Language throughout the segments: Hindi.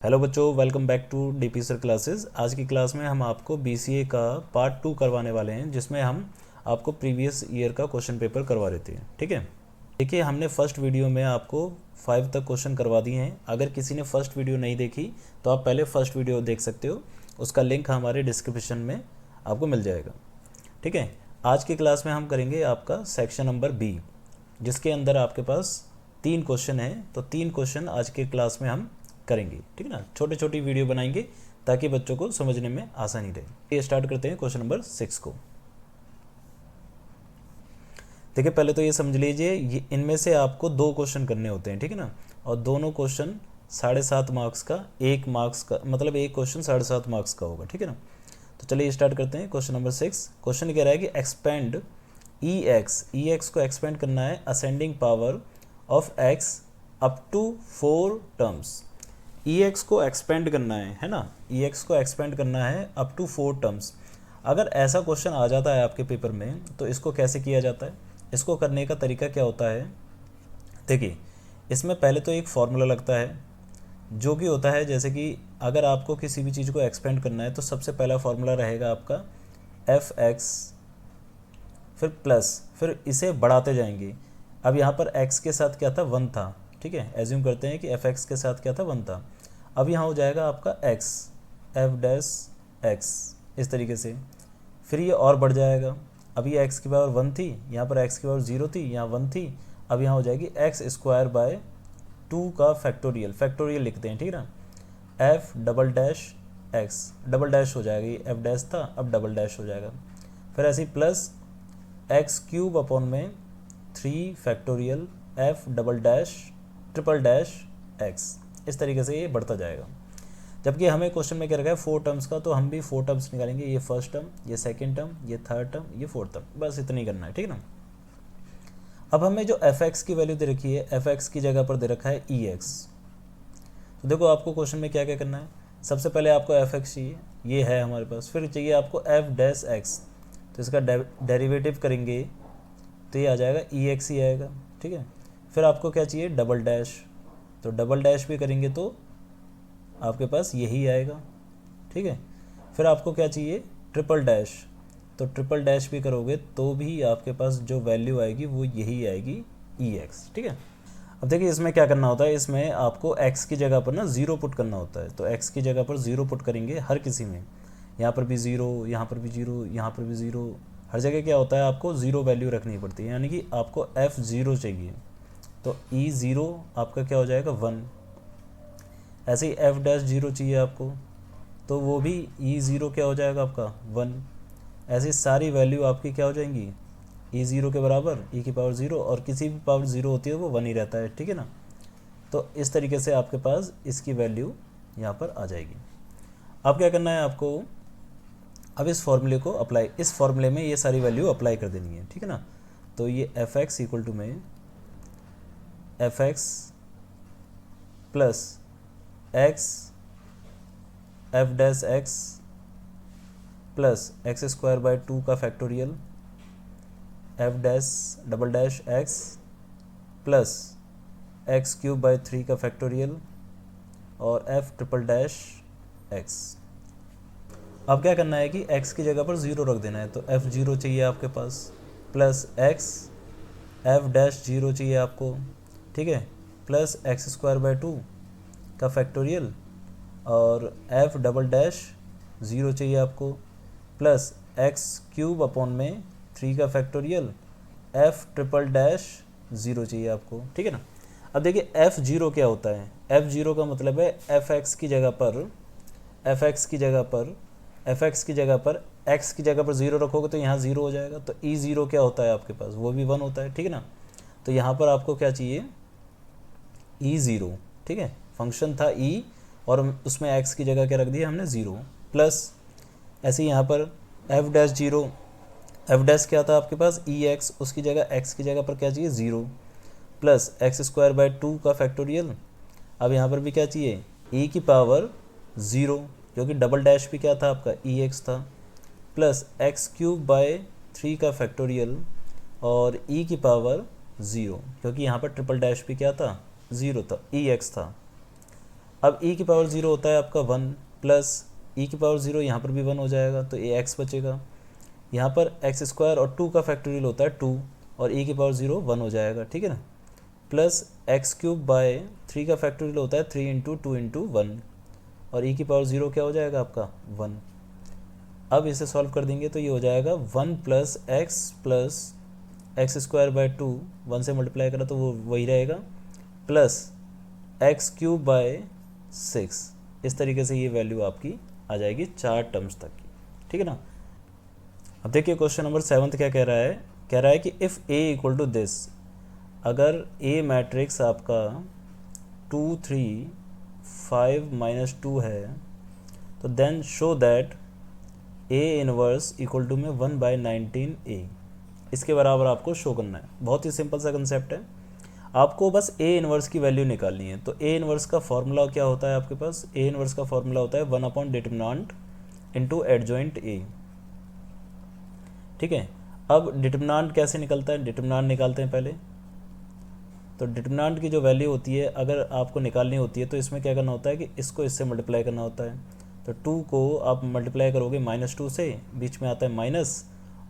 हेलो बच्चों, welcome back to DP sir classes. आज की क्लास में हम आपको बीसीए का पार्ट 2 करवाने वाले हैं, जिसमें हम आपको प्रीवियस ईयर का क्वेश्चन पेपर करवा रहे थे। ठीक है, देखिए हमने फर्स्ट वीडियो में आपको 5 तक क्वेश्चन करवा दिए हैं। अगर किसी ने फर्स्ट वीडियो नहीं देखी तो आप पहले फर्स्ट वीडियो देख सकते हो, उसका लिंक हमारे डिस्क्रिप्शन में आपको मिल जाएगा। ठीक है, आज की क्लास में हम करेंगे आपका सेक्शन नंबर बी, जिसके अंदर आपके पास 3 क्वेश्चन हैं। तो 3 क्वेश्चन आज के क्लास में हम करेंगे। ठीक है ना, छोटी छोटी वीडियो बनाएंगे ताकि बच्चों को समझने में आसानी रहे। ये स्टार्ट करते हैं क्वेश्चन नंबर 6 को। देखिए पहले तो ये समझ लीजिए, ये इनमें से आपको 2 क्वेश्चन करने होते हैं। ठीक है ना, और दोनों क्वेश्चन 7.5 मार्क्स का, 1 मार्क्स का, मतलब एक क्वेश्चन 7.5 मार्क्स का होगा। ठीक है ना, तो चलिए स्टार्ट करते हैं क्वेश्चन नंबर 6। क्वेश्चन कह रहा है कि एक्सपेंड ई एक्स को एक्सपेंड करना है ascending power of x up to 4 terms. E x को एक्सपेंड करना है ना, ई एक्स को एक्सपेंड करना है अप टू 4 टर्म्स। अगर ऐसा क्वेश्चन आ जाता है आपके पेपर में तो इसको कैसे किया जाता है, इसको करने का तरीका क्या होता है। देखिए इसमें पहले तो एक फार्मूला लगता है, जो कि होता है जैसे कि अगर आपको किसी भी चीज़ को एक्सपेंड करना है तो सबसे पहला फार्मूला रहेगा आपका एफ एक्स, फिर प्लस, फिर इसे बढ़ाते जाएंगे। अब यहाँ पर x के साथ क्या था, 1 था। ठीक है, एज्यूम करते हैं कि एफ एक्स के साथ क्या था, 1 था। अब यहाँ हो जाएगा आपका x, एफ डैश x, इस तरीके से। फिर ये और बढ़ जाएगा। अब ये x की पावर 1 थी, यहाँ पर x की पावर 0 थी, यहाँ 1 थी। अब यहाँ हो जाएगी x स्क्वायर बाय 2 का फैक्टोरियल लिखते हैं। ठीक है ना, F double dash x, double dash हो जाएगा, ये एफ डैश था, अब डबल डैश हो जाएगा। फिर ऐसे ही प्लस एक्स क्यूब अपॉन में 3 factorial F double dash triple dash x, इस तरीके से ये बढ़ता जाएगा। जबकि हमें क्वेश्चन में क्या रखा है 4 टर्म्स का, तो हम भी 4 टर्म्स निकालेंगे। ये फर्स्ट टर्म, ये सेकंड टर्म, ये थर्ड टर्म, ये फोर्थ टर्म, बस इतना ही करना है। ठीक है ना। अब हमें जो एफ एक्स की वैल्यू दे रखी है, एफ एक्स की जगह पर दे रखा है ई एक्स। तो देखो आपको क्वेश्चन में क्या क्या करना है। सबसे पहले आपको एफ एक्स चाहिए, ये है हमारे पास। फिर चाहिए आपको एफ डैश एक्स, तो इसका डेरिवेटिव करेंगे तो ये आ जाएगा ई एक्स ही आएगा। ठीक है, फिर आपको क्या चाहिए, डबल डैश, तो डबल डैश भी करेंगे तो आपके पास यही आएगा। ठीक है, फिर आपको क्या चाहिए, ट्रिपल डैश, तो ट्रिपल डैश भी करोगे तो भी आपके पास जो वैल्यू आएगी वो यही आएगी, ई एक्स। ठीक है, अब देखिए इसमें क्या करना होता है, इसमें आपको x की जगह पर ना 0 पुट करना होता है। तो x की जगह पर 0 पुट करेंगे हर किसी में, यहाँ पर भी 0, यहाँ पर भी 0, यहाँ पर भी 0, हर जगह क्या होता है आपको 0 वैल्यू रखनी पड़ती है, यानी कि आपको f0 चाहिए। तो e0 आपका क्या हो जाएगा, 1। ऐसे ही f डैश 0 चाहिए आपको, तो वो भी e0 क्या हो जाएगा आपका, 1। ऐसी सारी वैल्यू आपकी क्या हो जाएंगी, e0 के बराबर, e की पावर 0, और किसी भी पावर 0 होती है वो 1 ही रहता है। ठीक है ना, तो इस तरीके से आपके पास इसकी वैल्यू यहाँ पर आ जाएगी। अब क्या करना है आपको, अब इस फॉर्मूले को अप्लाई, इस फॉर्मूले में ये सारी वैल्यू अप्लाई कर देनी है। ठीक है ना, तो ये एफ एक्स इक्वल टू में F x plus x F dash x plus x square by 2 का factorial F dash double dash x plus x cube by 3 का फैक्टोरियल और एफ ट्रिपल डैश एक्स। अब क्या करना है कि x की जगह पर 0 रख देना है, तो f0 चाहिए आपके पास, प्लस x f डैश 0 चाहिए आपको। ठीक है, प्लस एक्स स्क्वायर बाय 2 का फैक्टोरियल और f डबल डैश 0 चाहिए आपको, प्लस एक्स क्यूब अपॉन में 3 का फैक्टोरियल f ट्रिपल डैश 0 चाहिए आपको। ठीक है ना, अब देखिए f0 क्या होता है, f0 का मतलब है एफ एक्स की जगह पर, एफ एक्स की जगह पर, एफ एक्स की जगह पर x की जगह पर 0 रखोगे तो यहाँ 0 हो जाएगा। तो e0 क्या होता है आपके पास, वो भी 1 होता है। ठीक है ना, तो यहाँ पर आपको क्या चाहिए, e0। ठीक है, फंक्शन था e और उसमें x की जगह क्या रख दिया हमने, 0, प्लस ऐसे ही यहाँ पर f डैश 0, f डैश क्या था आपके पास, ex, उसकी जगह x की जगह पर क्या चाहिए, 0, प्लस एक्स स्क्वायर बाय 2 का फैक्टोरियल। अब यहाँ पर भी क्या चाहिए, e की पावर 0, क्योंकि डबल डैश भी क्या था आपका, ई एक्स था, प्लस एक्स क्यूब बाय 3 का फैक्टोरियल और ई की पावर 0, क्योंकि यहाँ पर ट्रिपल डैश भी क्या था, 0 था, ई एक्स था। अब e की पावर 0 होता है आपका 1 प्लस e की पावर 0, यहाँ पर भी 1 हो जाएगा तो ये x बचेगा। यहाँ पर एक्स स्क्वायर और 2 का फैक्टोरियल होता है 2 और e की पावर 0 1 हो जाएगा, ठीक है ना। प्लस एक्स क्यूब बाय 3 का फैक्टोरियल होता है 3 इंटू 2 इंटू 1 और e की पावर 0 क्या हो जाएगा आपका 1। अब इसे सॉल्व कर देंगे तो ये हो जाएगा 1 प्लस एक्स स्क्वायर बाय 2, 1 से मल्टीप्लाई करा तो वो वही रहेगा, प्लस एक्स क्यूब बाय 6। इस तरीके से ये वैल्यू आपकी आ जाएगी 4 टर्म्स तक की, ठीक है ना। अब देखिए क्वेश्चन नंबर 7 क्या कह रहा है कि if A equal to this, अगर ए मैट्रिक्स आपका 2 3 5 -2 है तो then show that A inverse equal to में 1/19 ए, इसके बराबर आपको शो करना है। बहुत ही सिंपल सा कंसेप्ट है, आपको बस ए इनवर्स की वैल्यू निकालनी है। तो ए इनवर्स का फॉर्मूला क्या होता है आपके पास, ए इनवर्स का फॉर्मूला होता है 1/डिटरमिनेंट इंटू एडजॉइंट ए, ठीक है। अब डिटरमिनेंट कैसे निकलता है, डिटरमिनेंट निकालते हैं पहले। तो डिटरमिनेंट की जो वैल्यू होती है अगर आपको निकालनी होती है तो इसमें क्या करना होता है कि इसको इससे मल्टीप्लाई करना होता है। तो 2 को आप मल्टीप्लाई करोगे -2 से, बीच में आता है माइनस,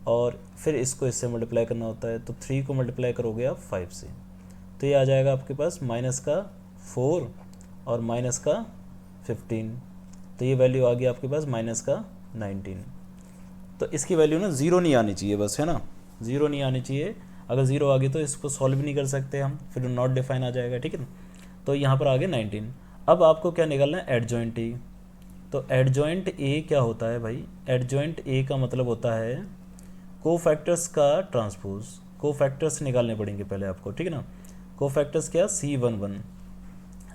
और फिर इसको इससे मल्टीप्लाई करना होता है। तो 3 को मल्टीप्लाई करोगे आप 5 से, तो ये आ जाएगा आपके पास -4 और -15। तो ये वैल्यू आ गई आपके पास -19। तो इसकी वैल्यू ना 0 नहीं आनी चाहिए बस, है ना, 0 नहीं आनी चाहिए। अगर 0 आ गई तो इसको सॉल्व भी नहीं कर सकते हम, फिर नॉट डिफाइन आ जाएगा, ठीक है ना। तो यहाँ पर आ गया 19। अब आपको क्या निकालना है, एडजॉइंट ए। तो एडजॉइंट ए क्या होता है भाई, एडजॉइंट ए का मतलब होता है कोफैक्टर्स का ट्रांसपोज। कोफैक्टर्स निकालने पड़ेंगे पहले आपको, ठीक है ना। कोफैक्टर्स क्या, C11।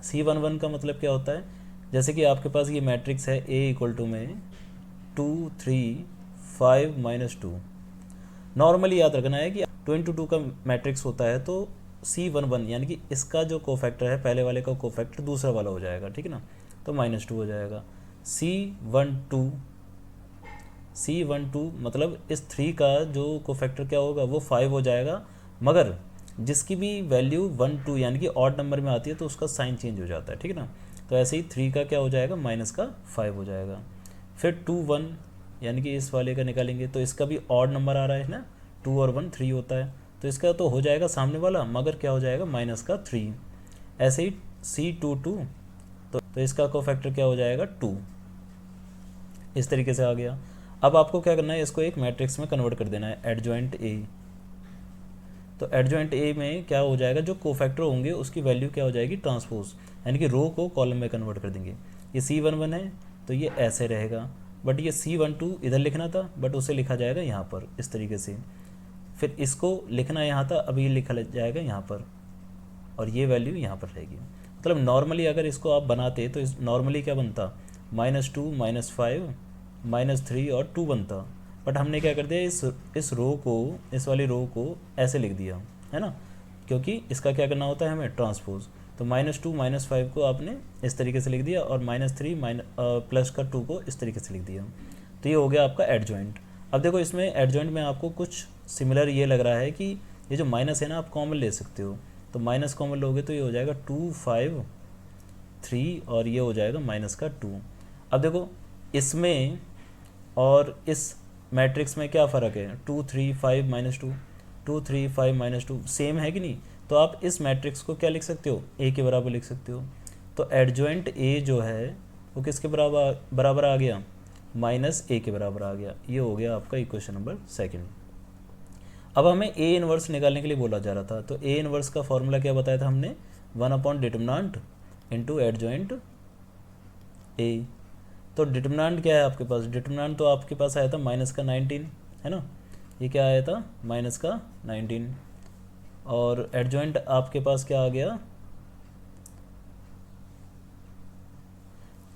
C11 का मतलब क्या होता है, जैसे कि आपके पास ये मैट्रिक्स है A इक्वल टू में 2 3 5 -2। नॉर्मली याद रखना है कि 2 इंटू 2 का मैट्रिक्स होता है तो C11 यानी कि इसका जो कोफैक्टर है पहले वाले का कोफैक्टर दूसरा वाला हो जाएगा, ठीक है ना। तो -2 हो जाएगा। C12 मतलब इस 3 का जो कोफैक्टर क्या होगा वो 5 हो जाएगा, मगर जिसकी भी वैल्यू 1 2 यानी कि ऑड नंबर में आती है तो उसका साइन चेंज हो जाता है, ठीक है ना। तो ऐसे ही 3 का क्या हो जाएगा, -5 हो जाएगा। फिर 2 1 यानी कि इस वाले का निकालेंगे तो इसका भी ऑड नंबर आ रहा है ना, 2 और 1 3 होता है, तो इसका तो हो जाएगा सामने वाला, मगर क्या हो जाएगा -3। ऐसे ही C22 तो इसका कोफैक्टर क्या हो जाएगा 2। इस तरीके से आ गया। अब आपको क्या करना है, इसको एक मैट्रिक्स में कन्वर्ट कर देना है, एडजॉइंट ए। तो एडजॉइंट ए में क्या हो जाएगा, जो कोफैक्टर होंगे उसकी वैल्यू क्या हो जाएगी, ट्रांसपोज, यानी कि रो को कॉलम में कन्वर्ट कर देंगे। ये C11 है तो ये ऐसे रहेगा, बट ये C12 इधर लिखना था बट उसे लिखा जाएगा यहाँ पर इस तरीके से। फिर इसको लिखना यहाँ था, अब ये लिखा जाएगा यहाँ पर, और ये वैल्यू यहाँ पर रहेगी। मतलब नॉर्मली अगर इसको आप बनाते तो इस नॉर्मली क्या बनता, -2 -5 -3 और 2 बनता, बट हमने क्या कर दिया, इस रो को, इस वाली रो को ऐसे लिख दिया, है ना, क्योंकि इसका क्या करना होता है हमें, ट्रांसपोज। तो -2 -5 को आपने इस तरीके से लिख दिया और -3 प्लस का 2 को इस तरीके से लिख दिया। तो ये हो गया आपका एडजॉइंट। अब देखो इसमें एडजॉइंट में आपको कुछ सिमिलर ये लग रहा है कि ये जो माइनस है ना आप कॉमन ले सकते हो, तो माइनस कॉमन लोगे तो ये हो जाएगा 2 5 3 और ये हो जाएगा -2। अब देखो इसमें और इस मैट्रिक्स में क्या फ़र्क है, 2 3 5 -2, 2 3 5 -2 सेम है कि नहीं। तो आप इस मैट्रिक्स को क्या लिख सकते हो, ए के बराबर लिख सकते हो। तो एडजॉइंट ए जो है वो किसके बराबर आ गया, -a के बराबर आ गया। ये हो गया आपका इक्वेशन नंबर 2। अब हमें ए इनवर्स निकालने के लिए बोला जा रहा था, तो ए इनवर्स का फॉर्मूला क्या बताया था हमने, 1/डिटरमिनेंट इंटू एडजॉइंट ए। तो डिटरमिनेंट क्या है आपके पास, डिटरमिनेंट तो आपके पास आया था -19, है ना, ये क्या आया था -19, और एडजॉइंट आपके पास क्या आ गया,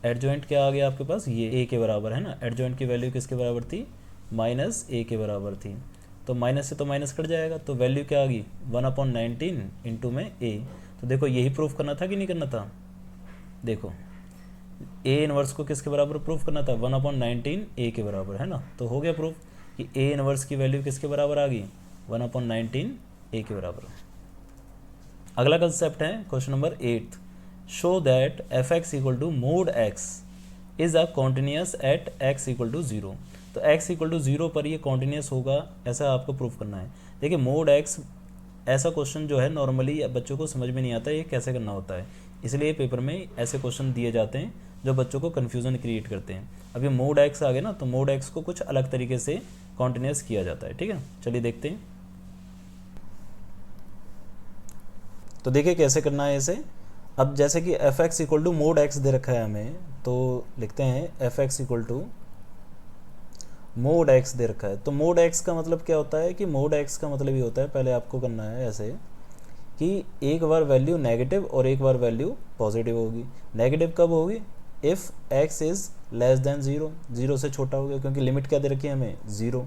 एडजॉइंट क्या आ गया आपके पास, ये ए के बराबर है ना। एडजॉइंट की वैल्यू किसके बराबर थी, -a के बराबर थी। तो माइनस से तो माइनस कट जाएगा, तो वैल्यू क्या आ गई, 1/19 इंटू में a। तो देखो यही प्रूफ करना था कि नहीं करना था, देखो ए इनवर्स को किसके बराबर प्रूफ करना था, 1/19 ए के बराबर, है ना। तो हो गया प्रूफ कि ए इनवर्स की वैल्यू किसके बराबर आ गई, 1/19 ए के बराबर। अगला कंसेप्ट है question number 8, show that f x equal to mod x is a continuous at x equal to 0। तो x इक्वल टू 0 पर ये कॉन्टिन्यूस होगा, ऐसा आपको प्रूफ करना है। देखिए मोड x ऐसा क्वेश्चन जो है नॉर्मली बच्चों को समझ में नहीं आता ये कैसे करना होता है, इसलिए पेपर में ऐसे क्वेश्चन दिए जाते हैं जो बच्चों को कन्फ्यूज़न क्रिएट करते हैं। अब ये मोड x आ गया ना, तो मोड x को कुछ अलग तरीके से कॉन्टिन्यूस किया जाता है, ठीक है। चलिए देखते हैं। तो देखिए कैसे करना है इसे। अब जैसे कि F x equal to mod X दे रखा है हमें, तो लिखते हैं F x equal to mod X दे रखा है। तो मोड एक्स का मतलब क्या होता है कि मोड एक्स का मतलब ये होता है, पहले आपको करना है ऐसे कि एक बार वैल्यू नेगेटिव और एक बार वैल्यू पॉजिटिव होगी। नेगेटिव कब होगी? If x is less than 0, 0 से छोटा हो गया, क्योंकि लिमिट क्या दे रखी है हमें? 0।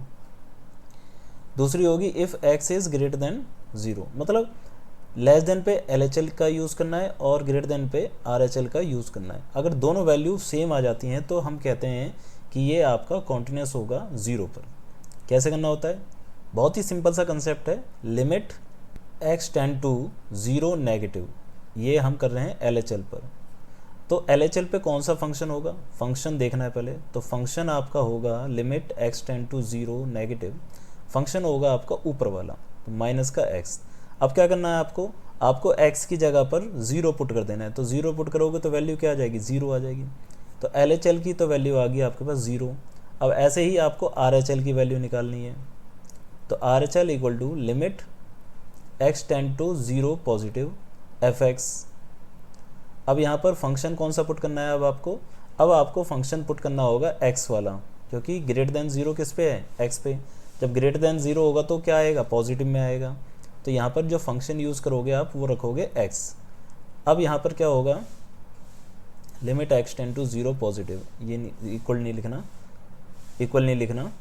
दूसरी होगी if x is greater than 0, मतलब लेस देन पे LHL का यूज़ करना है और ग्रेटर देन पे RHL का यूज़ करना है। अगर दोनों वैल्यू सेम आ जाती हैं तो हम कहते हैं कि ये आपका कॉन्टिन्यूस होगा 0 पर। कैसे करना होता है? बहुत ही सिंपल सा कंसेप्ट है, limit x tend to 0 negative, ये हम कर रहे हैं LHL पर। तो LHL पे कौन सा फंक्शन होगा? फंक्शन देखना है पहले। तो फंक्शन आपका होगा limit x tend to 0 negative, function होगा आपका ऊपर वाला, तो माइनस का x। अब क्या करना है आपको x की जगह पर 0 पुट कर देना है। तो 0 पुट करोगे तो वैल्यू क्या आ जाएगी? 0 आ जाएगी। तो LHL की तो वैल्यू आ गई आपके पास 0। अब ऐसे ही आपको RHL की वैल्यू निकालनी है। तो RHL equal to limit x tend to 0 positive fx। अब यहाँ पर फंक्शन कौन सा पुट करना है? अब आपको फंक्शन पुट करना होगा x वाला, क्योंकि ग्रेटर देन 0 किस पे है? x पे। जब ग्रेटर देन 0 होगा तो क्या आएगा? पॉजिटिव में आएगा। तो यहाँ पर जो फंक्शन यूज़ करोगे आप वो रखोगे x। अब यहाँ पर क्या होगा? Limit x tend to 0 positive, ये इक्वल नहीं लिखना।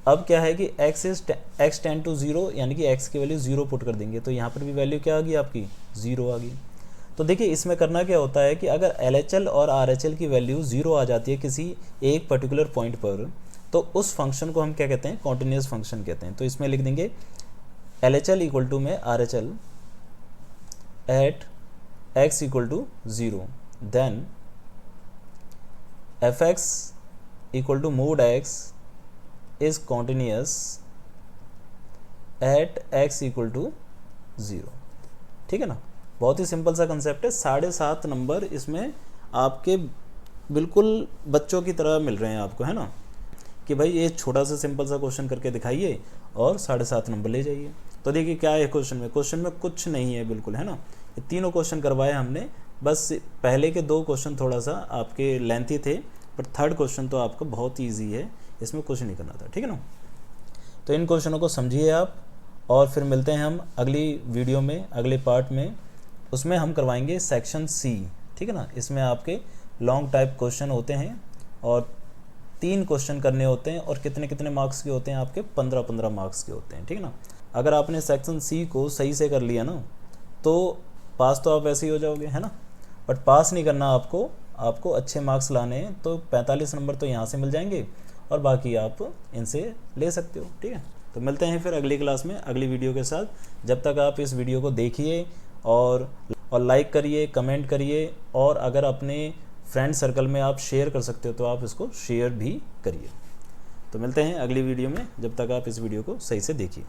अब क्या है कि x टेंड टू 0 यानी कि x की वैल्यू 0 पुट कर देंगे, तो यहाँ पर भी वैल्यू क्या आ गई आपकी? 0 आ गई। तो देखिए इसमें करना क्या होता है कि अगर LHL और RHL की वैल्यू 0 आ जाती है किसी एक पर्टिकुलर पॉइंट पर, तो उस फंक्शन को हम क्या कहते हैं? कॉन्टिन्यूस फंक्शन कहते हैं। तो इसमें लिख देंगे LHL इक्वल टू में RHL at x equal to 0, then fx equal to mod x is continuous at x equal to 0। ठीक है ना, बहुत ही सिंपल सा कंसेप्ट है। 7.5 नंबर इसमें आपके बिल्कुल बच्चों की तरह मिल रहे हैं आपको, है ना, कि भाई ये छोटा सा सिंपल सा क्वेश्चन करके दिखाइए और 7.5 नंबर ले जाइए। तो देखिए क्या है क्वेश्चन में कुछ नहीं है बिल्कुल, है ना। ये तीनों क्वेश्चन करवाए हमने, बस पहले के 2 क्वेश्चन थोड़ा सा आपके लेंथी थे, पर थर्ड क्वेश्चन तो आपका बहुत ईजी है, इसमें कुछ नहीं करना था, ठीक है ना। तो इन क्वेश्चनों को समझिए आप, और फिर मिलते हैं हम अगली वीडियो में, अगले पार्ट में। उसमें हम करवाएंगे सेक्शन C, ठीक है ना। इसमें आपके लॉन्ग टाइप क्वेश्चन होते हैं और 3 क्वेश्चन करने होते हैं, और कितने मार्क्स के होते हैं आपके? 15 मार्क्स के होते हैं, ठीक है ना। अगर आपने सेक्शन C को सही से कर लिया ना, तो पास तो आप ऐसे ही हो जाओगे, है ना। बट पास नहीं करना आपको अच्छे मार्क्स लाने हैं, तो 45 नंबर तो यहाँ से मिल जाएंगे और बाकी आप इनसे ले सकते हो, ठीक है। तो मिलते हैं फिर अगली क्लास में अगली वीडियो के साथ। जब तक आप इस वीडियो को देखिए और लाइक करिए, कमेंट करिए, और अगर अपने फ्रेंड सर्कल में आप शेयर कर सकते हो तो आप इसको शेयर भी करिए। तो मिलते हैं अगली वीडियो में, जब तक आप इस वीडियो को सही से देखिए।